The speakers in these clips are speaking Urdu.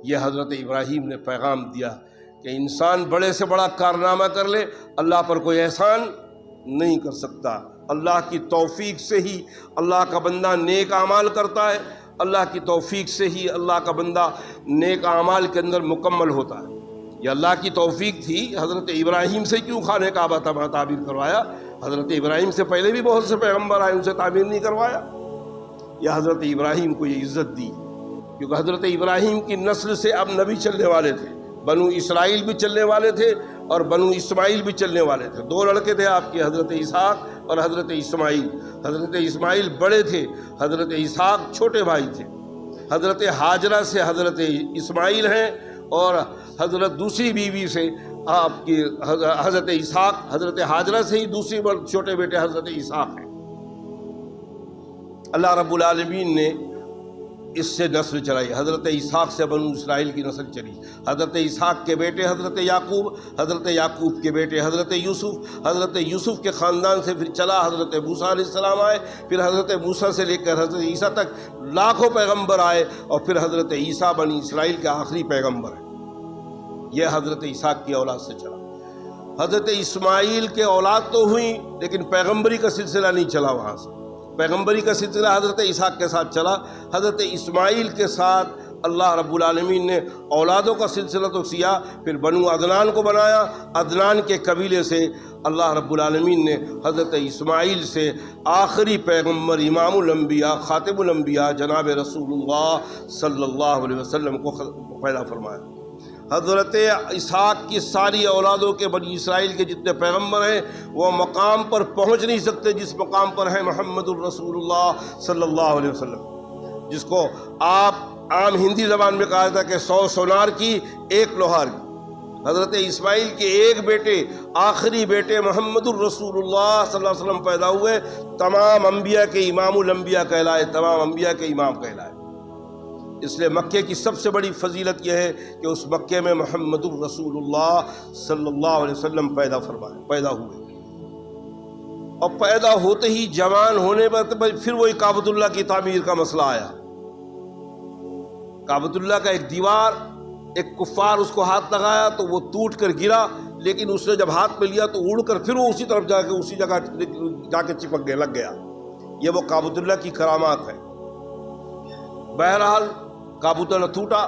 یہ حضرت ابراہیم نے پیغام دیا کہ انسان بڑے سے بڑا کارنامہ کر لے، اللہ پر کوئی احسان نہیں کر سکتا۔ اللہ کی توفیق سے ہی اللہ کا بندہ نیک اعمال کرتا ہے، اللہ کی توفیق سے ہی اللہ کا بندہ نیک اعمال کے اندر مکمل ہوتا ہے۔ یہ اللہ کی توفیق تھی۔ حضرت ابراہیم سے کیوں خانہ کعبہ تعمیر کروایا؟ حضرت ابراہیم سے پہلے بھی بہت سے پیغمبر آئے، ان سے تعمیر نہیں کروایا؟ یہ حضرت ابراہیم کو یہ عزت دی کیونکہ حضرت ابراہیم کی نسل سے اب نبی چلنے والے تھے، بنو اسرائیل بھی چلنے والے تھے اور بنو اسماعیل بھی چلنے والے تھے۔ دو لڑکے تھے آپ کے، حضرت اسحاق اور حضرت اسماعیل۔ حضرت اسماعیل بڑے تھے، حضرت اسحاق چھوٹے بھائی تھے۔ حضرت ہاجرہ سے حضرت اسماعیل ہیں اور حضرت دوسری بیوی سے آپ کی حضرت اسحاق، حضرت ہاجرہ سے ہی دوسری چھوٹے بیٹے حضرت اسحاق ہیں۔ اللہ رب العالمین نے اس سے نسل چلائی، حضرت اسحاق سے بنو اسرائیل کی نسل چلی۔ حضرت اسحاق کے بیٹے حضرت یعقوب، حضرت یعقوب کے بیٹے حضرت یوسف، حضرت یوسف کے خاندان سے پھر چلا حضرت موسیٰ علیہ السلام آئے، پھر حضرت موسیٰ سے لے کر حضرت عیسیٰ تک لاکھوں پیغمبر آئے، اور پھر حضرت عیسیٰ بنی اسرائیل کے آخری پیغمبر ہیں۔ یہ حضرت اسحاق کی اولاد سے چلا۔ حضرت اسماعیل کے اولاد تو ہوئی لیکن پیغمبری کا سلسلہ نہیں چلا وہاں سے۔ پیغمبری کا سلسلہ حضرت اسحاق کے ساتھ چلا۔ حضرت اسماعیل کے ساتھ اللہ رب العالمین نے اولادوں کا سلسلہ تو کیا، پھر بنو عدنان کو بنایا۔ عدنان کے قبیلے سے اللہ رب العالمین نے حضرت اسماعیل سے آخری پیغمبر امام الانبیاء خاتم الانبیاء جناب رسول اللہ صلی اللہ علیہ وسلم کو پیدا فرمایا۔ حضرت اسحاق کی ساری اولادوں کے بنی اسرائیل کے جتنے پیغمبر ہیں وہ مقام پر پہنچ نہیں سکتے جس مقام پر ہے محمد الرسول اللہ صلی اللہ علیہ وسلم، جس کو آپ عام ہندی زبان میں کہا تھا کہ 100 سونار کی ایک لوہار کی۔ حضرت اسماعیل کے ایک بیٹے، آخری بیٹے محمد الرسول اللہ صلی اللہ علیہ وسلم پیدا ہوئے، تمام انبیاء کے امام الانبیاء کہلائے، تمام انبیاء کے امام کہلائے۔ اس لیے مکے کی سب سے بڑی فضیلت یہ ہے کہ اس مکے میں محمد الرسول اللہ صلی اللہ علیہ وسلم پیدا ہوئے، اور پیدا ہوتے ہی جوان ہونے پر پھر وہی کعبۃ اللہ کی تعمیر کا مسئلہ آیا۔ کعبۃ اللہ کا ایک دیوار، ایک کفار اس کو ہاتھ لگایا تو وہ ٹوٹ کر گرا، لیکن اس نے جب ہاتھ میں لیا تو اڑ کر پھر وہ اسی طرف جا کے اسی جگہ جا کے چپک گیا، لگ گیا۔ یہ وہ کعبۃ اللہ کی کرامات ہے۔ بہرحال کعبۃ اللہ ٹوٹا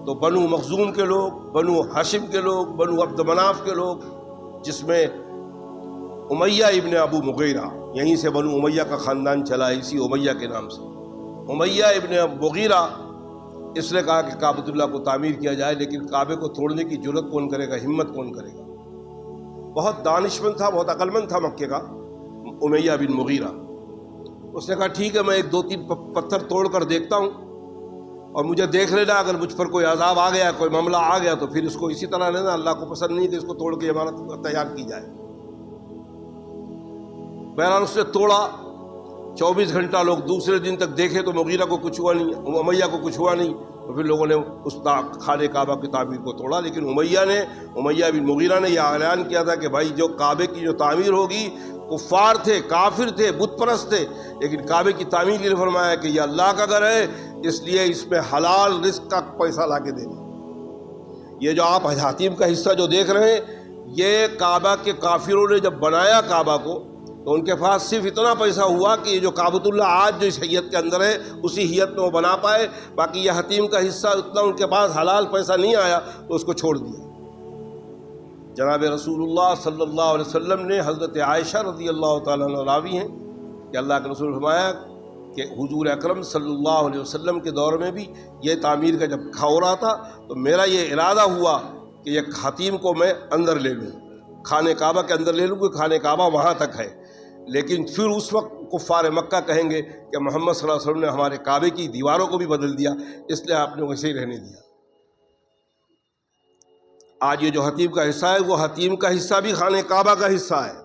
تو بنو مخزوم کے لوگ، بنو ہاشم کے لوگ، بنو عبد مناف کے لوگ، جس میں امیہ ابن ابو مغیرہ، یہیں سے بنو امیہ کا خاندان چلا، اسی امیہ کے نام سے امیہ ابن ابو مغیرہ، اس نے کہا کہ کعبۃ اللہ کو تعمیر کیا جائے، لیکن کعبے کو توڑنے کی جرت کون کرے گا، ہمت کون کرے گا؟ بہت دانشمند تھا، بہت عقل مند تھا مکے کا امیہ بن مغیرہ۔ اس نے کہا ٹھیک ہے، میں 1-2-3 پتھر توڑ کر دیکھتا ہوں اور مجھے دیکھ لینا، اگر مجھ پر کوئی عذاب آ گیا، کوئی معاملہ آ گیا تو پھر اس کو اسی طرح لینا، اللہ کو پسند نہیں کہ اس کو توڑ کے عمارت تیار کی جائے۔ بہرحال اس نے توڑا، 24 گھنٹہ لوگ دوسرے دن تک دیکھے تو مغیرہ کو کچھ ہوا نہیں، امیہ کو کچھ ہوا نہیں، تو پھر لوگوں نے اس خانہ کعبہ کی تعمیر کو توڑا۔ لیکن امیہ بن مغیرہ نے یہ اعلان کیا تھا کہ بھائی جو کعبے کی جو تعمیر ہوگی، کفار تھے، کافر تھے، بت پرست تھے، لیکن کعبے کی تعمیر کے لیے فرمایا کہ یہ اللہ کا گھر ہے، اس لیے اس میں حلال رزق کا پیسہ لا کے دینا۔ یہ جو آپ حاتم کا حصہ جو دیکھ رہے ہیں، یہ کعبہ کے کافروں نے جب بنایا کعبہ کو تو ان کے پاس صرف اتنا پیسہ ہوا کہ یہ جو کعبۃ اللہ آج جو اس حیت کے اندر ہے اسی حیت میں وہ بنا پائے، باقی یہ حاتم کا حصہ اتنا ان کے پاس حلال پیسہ نہیں آیا تو اس کو چھوڑ دیا۔ جناب رسول اللہ صلی اللہ علیہ وسلم نے، حضرت عائشہ رضی اللہ تعالیٰ عنہ راوی ہیں کہ اللہ کے رسول فرمایا کہ حضور اکرم صلی اللہ علیہ وسلم کے دور میں بھی یہ تعمیر کا جب ہو رہا تھا تو میرا یہ ارادہ ہوا کہ یہ حاتم کو میں اندر لے لوں، خانہ کعبہ کے اندر لے لوں، کہ خانہ کعبہ وہاں تک ہے، لیکن پھر اس وقت کفار مکہ کہیں گے کہ محمد صلی اللہ علیہ وسلم نے ہمارے کعبے کی دیواروں کو بھی بدل دیا، اس لیے آپ نے ویسے ہی رہنے دیا۔ آج یہ جو حاتم کا حصہ ہے وہ حاتم کا حصہ بھی خانہ کعبہ کا حصہ ہے،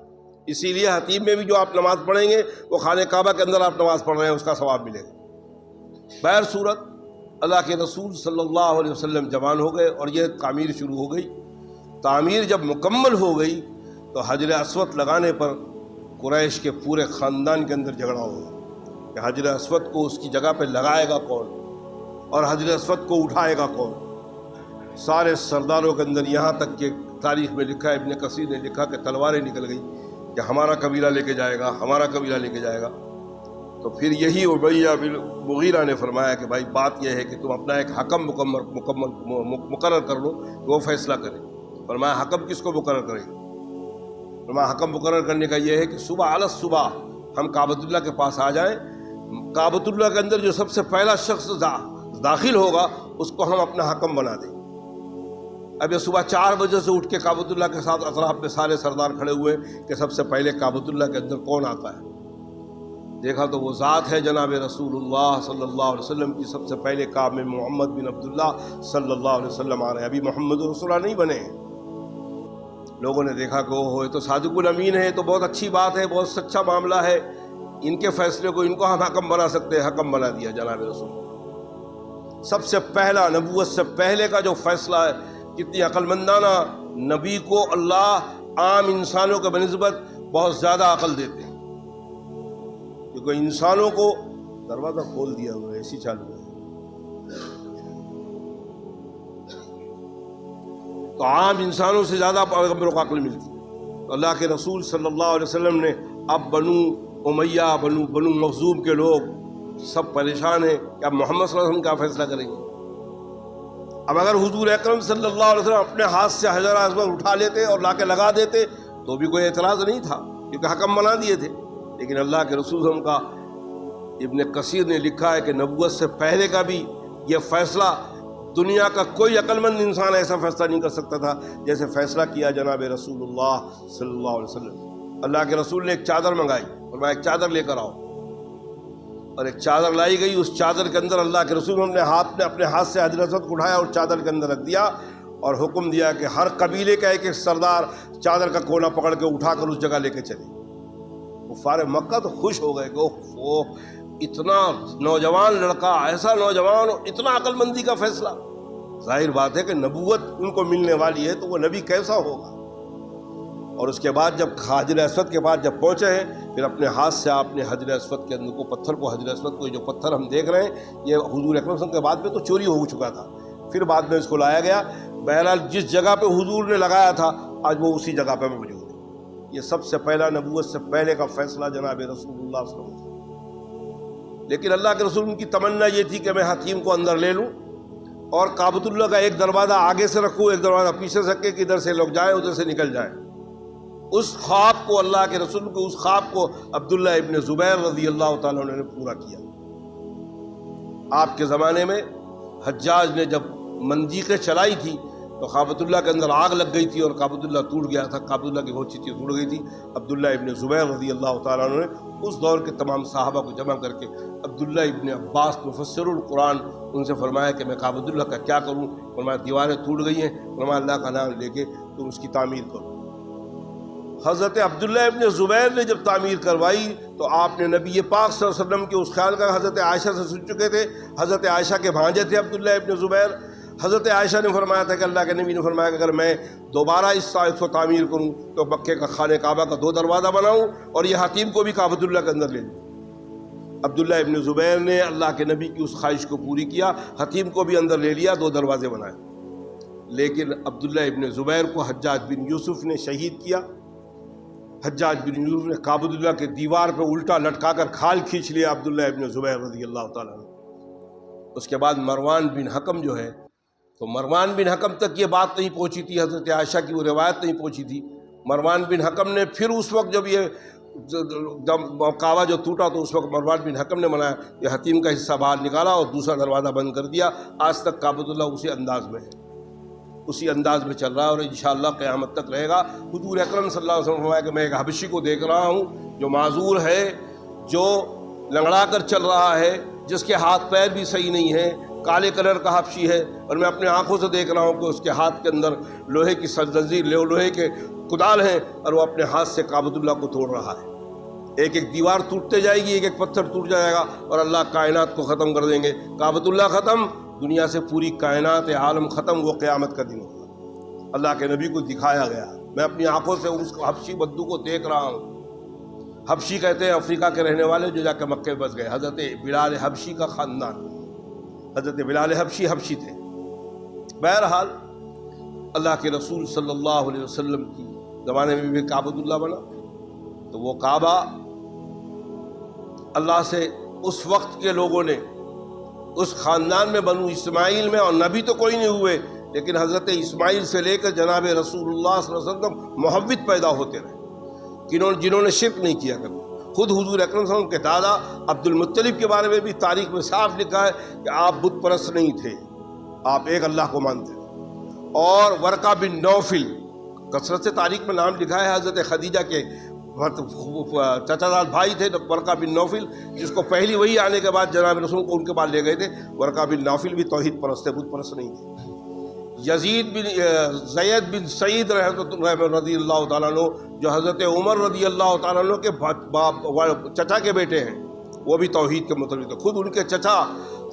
اسی لیے حاتم میں بھی جو آپ نماز پڑھیں گے وہ خانہ کعبہ کے اندر آپ نماز پڑھ رہے ہیں، اس کا ثواب ملے گا۔ بہر صورت اللہ کے رسول صلی اللہ علیہ وسلم جوان ہو گئے اور یہ تعمیر شروع ہو گئی۔ تعمیر جب مکمل ہو گئی تو حجر اسود لگانے پر قریش کے پورے خاندان کے اندر جھگڑا ہو گیا کہ حجر اسود کو اس کی جگہ پہ لگائے گا کون اور حجر اسود کو اٹھائے گا کون۔ سارے سرداروں کے اندر، یہاں تک کہ تاریخ میں لکھا ہے، ابن کثیر نے لکھا کہ تلواریں نکل گئی کہ ہمارا قبیلہ لے کے جائے گا، ہمارا قبیلہ لے کے جائے گا۔ تو پھر یہی امیہ بن مغیرہ نے فرمایا کہ بھائی بات یہ ہے کہ تم اپنا ایک حکم مقرر کر لو کہ وہ فیصلہ کرے۔ فرمایا حکم کس کو مقرر کریں گے؟ فرمایا حکم مقرر کرنے کا یہ ہے کہ صبح علی صبح ہم کعبۃ اللہ کے پاس آ جائیں، کعبۃ اللہ کے اندر جو سب سے پہلا شخص داخل ہوگا اس کو ہم اپنا حکم بنا دیں۔ اب یہ صبح 4 بجے سے اٹھ کے کعبۃ اللہ کے ساتھ اطراف میں سارے سردار کھڑے ہوئے کہ سب سے پہلے کعبۃ اللہ کے اندر کون آتا ہے۔ دیکھا تو وہ ذات ہے جناب رسول اللہ صلی اللہ علیہ وسلم کی، سب سے پہلے کعب میں محمد بن عبداللہ صلی اللہ علیہ وسلم آ رہے ہیں، ابھی محمد رسول اللہ نہیں بنے۔ لوگوں نے دیکھا کہ وہ تو صادق الامین ہے، تو بہت اچھی بات ہے، بہت سچا معاملہ ہے، ان کے فیصلے کو ان کو ہم حکم بنا سکتے ہیں۔ حکم بنا دیا جناب رسول۔ سب سے پہلا نبوت سے پہلے کا جو فیصلہ ہے، کتنی عقل مندانہ، نبی کو اللہ عام انسانوں کے بنسبت بہت زیادہ عقل دیتے ہیں، کیونکہ انسانوں کو دروازہ کھول دیا ہوا ہے، ایسی چالو ہے، تو عام انسانوں سے زیادہ پیغمبروں کو عقل ملتی ہے۔ اللہ کے رسول صلی اللہ علیہ وسلم نے اب بنو امیہ، بنو مخزوم کے لوگ سب پریشان ہیں کہ اب محمد صلی اللہ علیہ وسلم کیا فیصلہ کریں گے۔ اب اگر حضور اکرم صلی اللہ علیہ وسلم اپنے ہاتھ سے حجر اسود اٹھا لیتے اور لا کے لگا دیتے تو بھی کوئی اعتراض نہیں تھا، کیونکہ حکم بنا دیے تھے۔ لیکن اللہ کے رسول ہم کا ابن کثیر نے لکھا ہے کہ نبوت سے پہلے کا بھی یہ فیصلہ دنیا کا کوئی عقل مند انسان ایسا فیصلہ نہیں کر سکتا تھا جیسے فیصلہ کیا جناب رسول اللہ صلی اللہ علیہ وسلم۔ اللہ کے رسول نے ایک چادر منگائی اور میں ایک چادر لے کر آؤ، اور ایک چادر لائی گئی۔ اس چادر کے اندر اللہ کے رسول نے اپنے ہاتھ سے حجر اسود کو اٹھایا اور چادر کے اندر رکھ دیا، اور حکم دیا کہ ہر قبیلے کا ایک ایک سردار چادر کا کونا پکڑ کے اٹھا کر اس جگہ لے کے چلے۔ کفار مکہ تو خوش ہو گئے کہ وہ اتنا نوجوان لڑکا، ایسا نوجوان، اتنا عقل مندی کا فیصلہ۔ ظاہر بات ہے کہ نبوت ان کو ملنے والی ہے تو وہ نبی کیسا ہوگا۔ اور اس کے بعد جب حجر اسود کے بعد جب پہنچے ہیں، پھر اپنے ہاتھ سے آپ نے حجر اسود کے اندر کو پتھر کو، حجر اسود کو جو پتھر ہم دیکھ رہے ہیں یہ حضور اکرم صلی اللہ علیہ وسلم کے بعد میں تو چوری ہو چکا تھا، پھر بعد میں اس کو لایا گیا۔ بہرحال جس جگہ پہ حضور نے لگایا تھا آج وہ اسی جگہ پہ موجود ہے۔ یہ سب سے پہلا نبوت سے پہلے کا فیصلہ جناب رسول اللہ صلی اللہ علیہ وسلم۔ لیکن اللہ کے رسول کی تمنا یہ تھی کہ میں حتیم کو اندر لے لوں اور کعبۃ اللہ کا ایک دروازہ آگے سے رکھوں، ایک دروازہ پیچھے سے رکھے کہ ادھر سے لوگ جائیں ادھر سے نکل جائیں۔ اس خواب کو اللہ کے رسول کو، اس خواب کو عبداللہ ابن زبیر رضی اللہ تعالیٰ عنہ نے پورا کیا۔ آپ کے زمانے میں حجاج نے جب منجیقیں چلائی تھی تو کعبۃ اللہ کے اندر آگ لگ گئی تھی اور کعبۃ اللہ ٹوٹ گیا تھا، کعبۃ اللہ کی بہت چیزیں ٹوٹ گئی تھی۔ عبداللہ ابن زبیر رضی اللہ تعالیٰ عنہ نے اس دور کے تمام صحابہ کو جمع کر کے عبداللہ ابن عباس مفسر القرآن ان سے فرمایا کہ میں کعبۃ اللہ کا کیا کروں؟ فرمایا دیواریں ٹوٹ گئی ہیں، فرمایا اللہ کا نام لے کے تم اس کی تعمیر کرو۔ حضرت عبداللہ ابن زبیر نے جب تعمیر کروائی تو آپ نے نبی پاک صلی اللہ علیہ وسلم کے اس خیال کا حضرت عائشہ سے سن چکے تھے، حضرت عائشہ کے بھانجے تھے عبداللہ ابن زبیر۔ حضرت عائشہ نے فرمایا تھا کہ اللہ کے نبی نے فرمایا کہ اگر میں دوبارہ اس کو تعمیر کروں تو مکے کا خانہ کعبہ کا 2 دروازہ بناؤں اور یہ حتیم کو بھی کعبۃ اللہ کے اندر لے لوں۔ عبداللہ ابن زبیر نے اللہ کے نبی کی اس خواہش کو پوری کیا، حتیم کو بھی اندر لے لیا، 2 دروازے بنائے۔ لیکن عبداللہ ابن زبیر کو حجاج بن یوسف نے شہید کیا۔ حجاج بن یوسف نے کعبۃ اللہ کے دیوار پہ الٹا لٹکا کر کھال کھینچ لیا عبداللہ ابن زبیر رضی اللہ تعالیٰ عنہ۔ اس کے بعد مروان بن حکم جو ہے، تو مروان بن حکم تک یہ بات نہیں پہنچی تھی، حضرت عائشہ کی وہ روایت نہیں پہنچی تھی۔ مروان بن حکم نے پھر اس وقت جب کعبہ جو ٹوٹا تو اس وقت مروان بن حکم نے منایا کہ حتیم کا حصہ باہر نکالا اور دوسرا دروازہ بند کر دیا۔ آج تک کعبۃ اللہ اسی انداز میں ہے، اسی انداز میں چل رہا ہے اور انشاءاللہ قیامت تک رہے گا۔ حضور اکرم صلی اللہ علیہ وسلم فرمایا کہ میں ایک حبشی کو دیکھ رہا ہوں جو معذور ہے، جو لنگڑا کر چل رہا ہے، جس کے ہاتھ پیر بھی صحیح نہیں ہیں، کالے کلر کا حبشی ہے، اور میں اپنے آنکھوں سے دیکھ رہا ہوں کہ اس کے ہاتھ کے اندر لوہے کی زنجیر، لوہے کے کدال ہیں، اور وہ اپنے ہاتھ سے کعبۃ اللہ کو توڑ رہا ہے۔ ایک ایک دیوار ٹوٹتے جائے گی، ایک ایک پتھر ٹوٹ جائے گا اور اللہ کائنات کو ختم کر دیں گے۔ کعبۃ اللہ ختم، دنیا سے پوری کائنات عالم ختم، وہ قیامت کا دن ہوگا۔ اللہ کے نبی کو دکھایا گیا، میں اپنی آنکھوں سے اس حبشی بدو کو دیکھ رہا ہوں۔ حبشی کہتے ہیں افریقہ کے رہنے والے جو جا کے مکے بس گئے، حضرت بلال حبشی کا خاندان، حضرت بلال حبشی تھے۔ بہرحال اللہ کے رسول صلی اللہ علیہ وسلم کی زمانے میں بھی کعبۃ اللہ بنا، تو وہ کعبہ اللہ سے اس وقت کے لوگوں نے، اس خاندان میں بنو اسماعیل میں، اور نبی تو کوئی نہیں ہوئے، لیکن حضرت اسماعیل سے لے کر جناب رسول اللہ صلی اللہ علیہ وسلم محبت پیدا ہوتے رہے، جنہوں نے شرک نہیں کیا کبھی۔ خود حضور اکرم صلی اللہ علیہ وسلم کے دادا عبد المطلب کے بارے میں بھی تاریخ میں صاف لکھا ہے کہ آپ بت پرست نہیں تھے، آپ ایک اللہ کو مانتے تھے۔ اور ورقہ بن نوفل، کثرت سے تاریخ میں نام لکھا ہے، حضرت خدیجہ کے چچا زاد بھائی تھے ورقہ بن نوفل، جس کو پہلی وحی آنے کے بعد جناب رسول کو ان کے پاس لے گئے تھے۔ ورقہ بن نوفل بھی توحید پرست تھے، بت پرست نہیں تھے۔ زید بن سعید رضی اللہ تعالیٰ عنہ، جو حضرت عمر رضی اللہ تعالیٰ عنہ کے چچا کے بیٹے ہیں، وہ بھی توحید کے متعلق تھے۔ خود ان کے چچا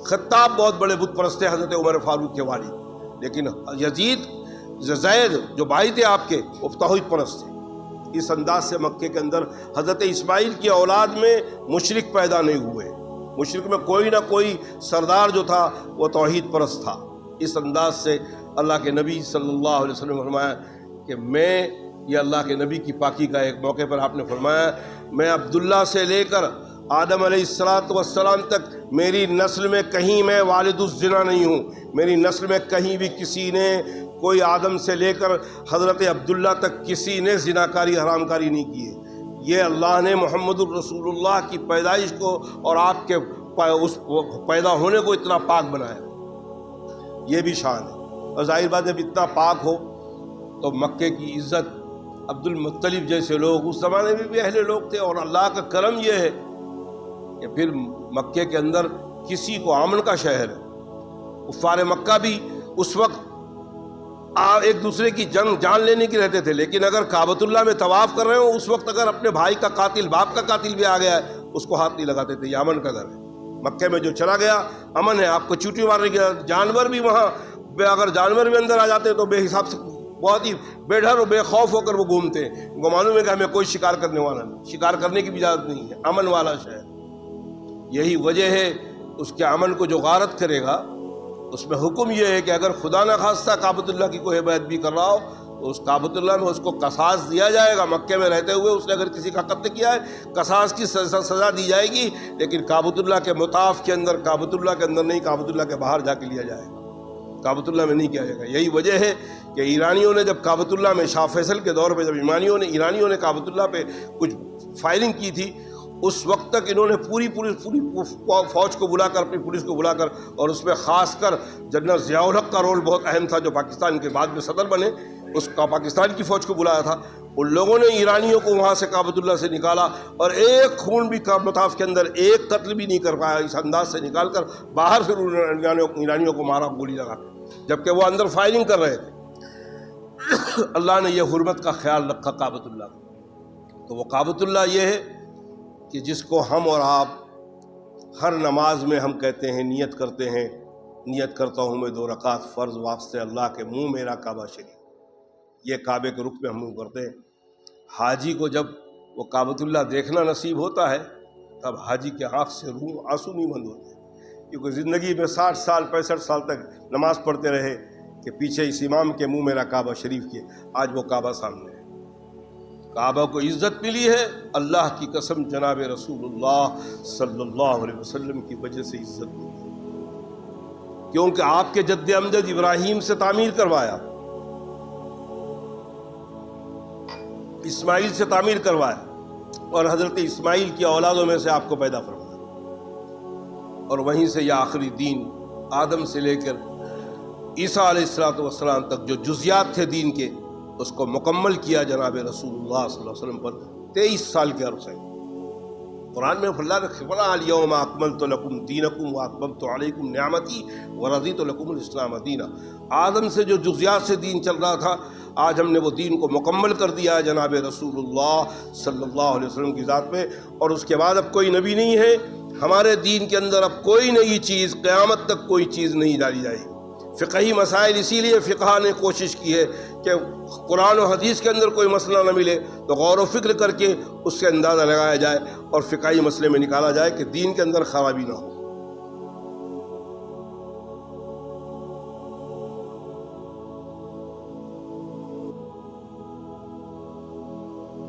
خطاب بہت بڑے بت پرست تھے، حضرت عمر فاروق کے والد، لیکن زید جو بھائی تھے آپ کے، وہ توحید پرست تھے۔ اس انداز سے مکے کے اندر حضرت اسماعیل کی اولاد میں مشرک پیدا نہیں ہوئے، مشرک میں کوئی نہ کوئی سردار جو تھا وہ توحید پرست تھا۔ اس انداز سے اللہ کے نبی صلی اللہ علیہ وسلم نے فرمایا کہ یہ اللہ کے نبی کی پاکی کا ایک موقع پر آپ نے فرمایا، میں عبداللہ سے لے کر آدم علیہ السلام تک میری نسل میں کہیں میں والد الزنا نہیں ہوں، میری نسل میں کہیں بھی کسی نے، کوئی آدم سے لے کر حضرت عبداللہ تک کسی نے زناکاری حرام کاری نہیں کی ہے۔ یہ اللہ نے محمد الرسول اللہ کی پیدائش کو اور آپ کے اس پیدا ہونے کو اتنا پاک بنایا، یہ بھی شان ہے۔ اور ظاہر بات جب اتنا پاک ہو تو مکے کی عزت، عبد المطلب جیسے لوگ اس زمانے میں بھی اہل لوگ تھے، اور اللہ کا کرم یہ ہے کہ پھر مکے کے اندر کسی کو امن کا شہر ہے۔ کفار مکہ بھی اس وقت ایک دوسرے کی جان لینے کی رہتے تھے، لیکن اگر کعبۃ اللہ میں طواف کر رہے ہو اس وقت اگر اپنے بھائی کا قاتل، باپ کا قاتل بھی آ گیا ہے، اس کو ہاتھ نہیں لگاتے تھے، یہ امن کا گھر ہے۔ مکے میں جو چلا گیا امن ہے، آپ کو چوٹی مارنے کی، جانور بھی وہاں، اگر جانور بھی اندر آ جاتے تو بے حساب سے بہت ہی بے ڈر اور بے خوف ہو کر وہ گھومتے ہیں، ان کو معلوم ہے کہ ہمیں کوئی شکار کرنے والا نہیں، شکار کرنے کی بھی اجازت نہیں ہے، امن والا شہر۔ یہی وجہ ہے اس کے امن کو جو غارت کرے گا، اس میں حکم یہ ہے کہ اگر خدا نہ خواستہ کعبۃ اللہ کی کوئی عبادت بھی کر رہا ہو تو اس کعبۃ اللہ میں اس کو قصاص دیا جائے گا۔ مکے میں رہتے ہوئے اس نے اگر کسی کا قتل کیا ہے، قصاص کی سزا دی جائے گی، لیکن کعبۃ اللہ کے مطاف کے اندر، کعبۃ اللہ کے اندر نہیں، کعبۃ اللہ کے باہر جا کے لیا جائے گا، کعبۃ اللہ میں نہیں کیا جائے گا۔ یہی وجہ ہے کہ ایرانیوں نے جب کعبۃ اللہ میں شاہ فیصل کے دور پہ جب ایرانیوں نے کعبۃ اللہ پہ کچھ فائرنگ کی تھی، اس وقت تک انہوں نے پوری فوج کو بلا کر، اپنی پولیس کو بلا کر، اور اس میں خاص کر جنرل ضیاء الحق کا رول بہت اہم تھا، جو پاکستان کے بعد میں صدر بنے، اس کا پاکستان کی فوج کو بلایا تھا۔ ان لوگوں نے ایرانیوں کو وہاں سے کعبۃ اللہ سے نکالا، اور ایک خون بھی مطاف کے اندر ایک قتل بھی نہیں کر پایا، اس انداز سے نکال کر باہر پھر ایرانیوں کو مارا گولی لگا کر، جبکہ وہ اندر فائرنگ کر رہے تھے۔ اللہ نے یہ حرمت کا خیال رکھا کعبۃ اللہ کا۔ تو وہ کعبۃ اللہ یہ ہے کہ جس کو ہم اور آپ ہر نماز میں ہم کہتے ہیں، نیت کرتے ہیں، نیت کرتا ہوں میں 2 رکعت فرض واسطے اللہ کے منہ میرا کعبہ شریف، یہ کعبے کے رخ پہ ہم کرتے ہیں۔ حاجی کو جب وہ کعبۃ اللہ دیکھنا نصیب ہوتا ہے تب حاجی کے آنکھ سے آنسو نہیں بند ہوتے، کیونکہ زندگی میں 60 سال 65 سال تک نماز پڑھتے رہے کہ پیچھے اس امام کے منہ میرا کعبہ شریف کیے، آج وہ کعبہ سامنے ہے۔ کعبہ کو عزت ملی ہے، اللہ کی قسم جناب رسول اللہ صلی اللہ علیہ وسلم کی وجہ سے عزت ملی ہے، کیونکہ آپ کے جد امجد ابراہیم سے تعمیر کروایا، اسماعیل سے تعمیر کروایا، اور حضرت اسماعیل کی اولادوں میں سے آپ کو پیدا فرمایا، اور وہیں سے یہ آخری دین آدم سے لے کر عیسیٰ علیہ السلام تک جو جزیات تھے دین کے، اس کو مکمل کیا جناب رسول اللہ صلی اللہ علیہ وسلم پر 23 سال کے عرصے۔ قرآن میں اللہ نے فرمایا الیوم اکملت لکم دینکم واتممت علیکم نعمتی ورضیت لکم الاسلام دینا۔ آدم سے جو جزیات سے دین چل رہا تھا، آج ہم نے وہ دین کو مکمل کر دیا ہے جناب رسول اللہ صلی اللہ علیہ وسلم کی ذات میں، اور اس کے بعد اب کوئی نبی نہیں ہے۔ ہمارے دین کے اندر اب کوئی نئی چیز، قیامت تک کوئی چیز نہیں ڈالی جائے گی۔ فقہی مسائل، اسی لیے فقہ نے کوشش کی ہے کہ قرآن و حدیث کے اندر کوئی مسئلہ نہ ملے تو غور و فکر کر کے اس سے اندازہ لگایا جائے اور فقہی مسئلے میں نکالا جائے کہ دین کے اندر خرابی نہ ہو۔